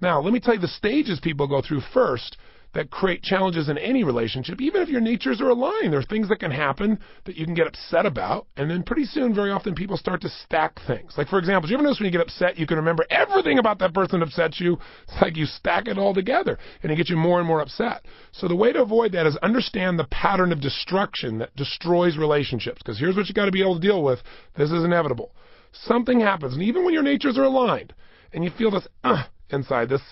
Now, let me tell you the stages people go through first that create challenges in any relationship. Even if your natures are aligned, there are things that can happen that you can get upset about, and then pretty soon, very often, people start to stack things. Like, for example, do you ever notice when you get upset, you can remember everything about that person that upsets you? It's like you stack it all together, and it gets you more and more upset. So the way to avoid that is understand the pattern of destruction that destroys relationships, because here's what you got to be able to deal with. This is inevitable. Something happens, and even when your natures are aligned, and you feel this inside, this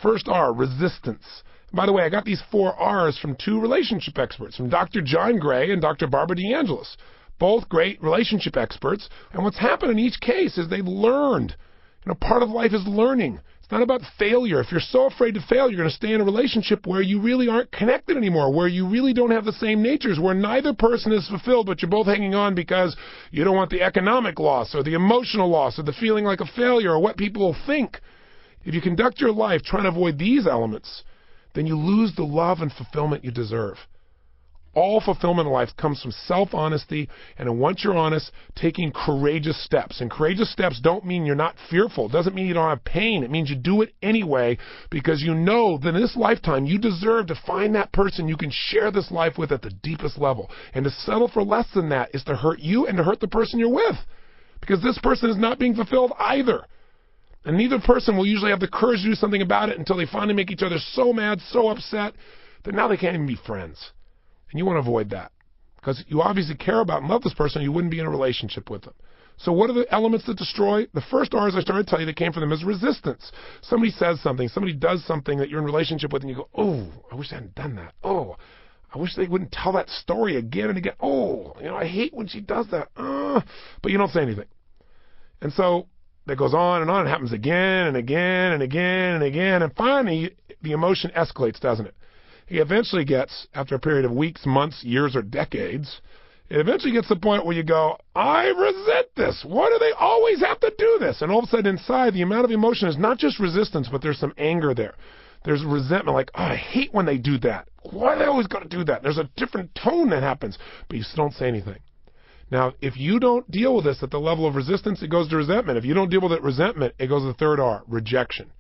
first R, resistance. By the way, I got these 4 R's from 2 relationship experts, from Dr. John Gray and Dr. Barbara DeAngelis, both great relationship experts. And what's happened in each case is they've learned. Part of life is learning. It's not about failure. If you're so afraid to fail, you're going to stay in a relationship where you really aren't connected anymore, where you really don't have the same natures, where neither person is fulfilled, but you're both hanging on because you don't want the economic loss or the emotional loss or the feeling like a failure or what people will think. If you conduct your life trying to avoid these elements, then you lose the love and fulfillment you deserve. All fulfillment in life comes from self-honesty, and once you're honest, taking courageous steps. And courageous steps don't mean you're not fearful. It doesn't mean you don't have pain. It means you do it anyway because you know that in this lifetime you deserve to find that person you can share this life with at the deepest level. And to settle for less than that is to hurt you and to hurt the person you're with, because this person is not being fulfilled either. And neither person will usually have the courage to do something about it until they finally make each other so mad, so upset, that now they can't even be friends. And you want to avoid that, because you obviously care about and love this person, or you wouldn't be in a relationship with them. So what are the elements that destroy? The first R, as I started to tell you, that came from them is resistance. Somebody says something, somebody does something that you're in a relationship with, and you go, oh, I wish I hadn't done that. Oh, I wish they wouldn't tell that story again and again. Oh, I hate when she does that. But you don't say anything. And so that goes on and on. It happens again and again and again and again. And finally, the emotion escalates, doesn't it? It eventually gets, after a period of weeks, months, years, or decades, it eventually gets to the point where you go, I resent this. Why do they always have to do this? And all of a sudden inside, the amount of emotion is not just resistance, but there's some anger there. There's resentment, like, oh, I hate when they do that. Why do they always got to do that? There's a different tone that happens, but you still don't say anything. Now, if you don't deal with this at the level of resistance, it goes to resentment. If you don't deal with it, resentment, it goes to the third R, rejection.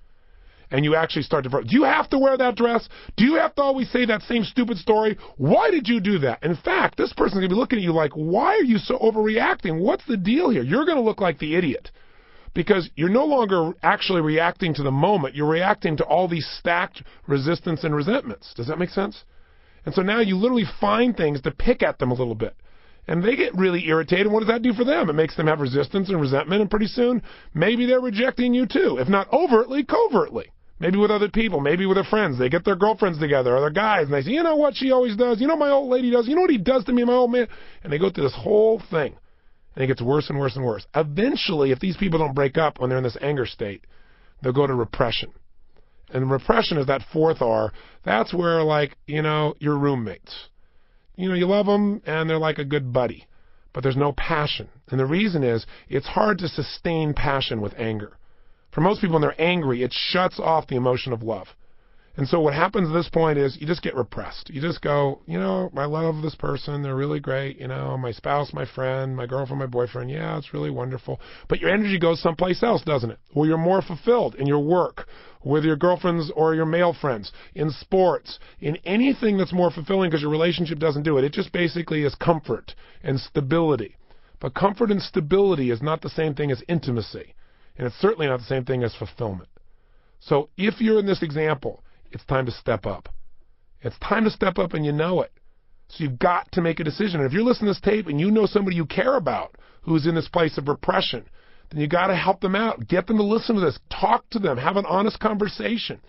And you actually start to, do you have to wear that dress? Do you have to always say that same stupid story? Why did you do that? In fact, this person's going to be looking at you like, why are you so overreacting? What's the deal here? You're going to look like the idiot, because you're no longer actually reacting to the moment. You're reacting to all these stacked resistance and resentments. Does that make sense? And so now you literally find things to pick at them a little bit. And they get really irritated. What does that do for them? It makes them have resistance and resentment, and pretty soon, maybe they're rejecting you too, if not overtly, covertly. Maybe with other people, maybe with their friends. They get their girlfriends together or their guys, and they say, you know what she always does? You know my old lady does? You know what he does to me, my old man? And they go through this whole thing, and it gets worse and worse and worse. Eventually, if these people don't break up when they're in this anger state, they'll go to repression. And repression is that fourth R. That's where, like, your roommates. You love them, and they're like a good buddy, but there's no passion. And the reason is, it's hard to sustain passion with anger. For most people, when they're angry, it shuts off the emotion of love. And so what happens at this point is you just get repressed. You just go, I love this person. They're really great. My spouse, my friend, my girlfriend, my boyfriend. Yeah, it's really wonderful. But your energy goes someplace else, doesn't it? Where you're more fulfilled in your work, with your girlfriends or your male friends, in sports, in anything that's more fulfilling, because your relationship doesn't do it. It just basically is comfort and stability. But comfort and stability is not the same thing as intimacy. And it's certainly not the same thing as fulfillment. So if you're in this example, it's time to step up. It's time to step up, and you know it. So you've got to make a decision. And if you're listening to this tape and you know somebody you care about who's in this place of repression, then you got to help them out. Get them to listen to this. Talk to them. Have an honest conversation.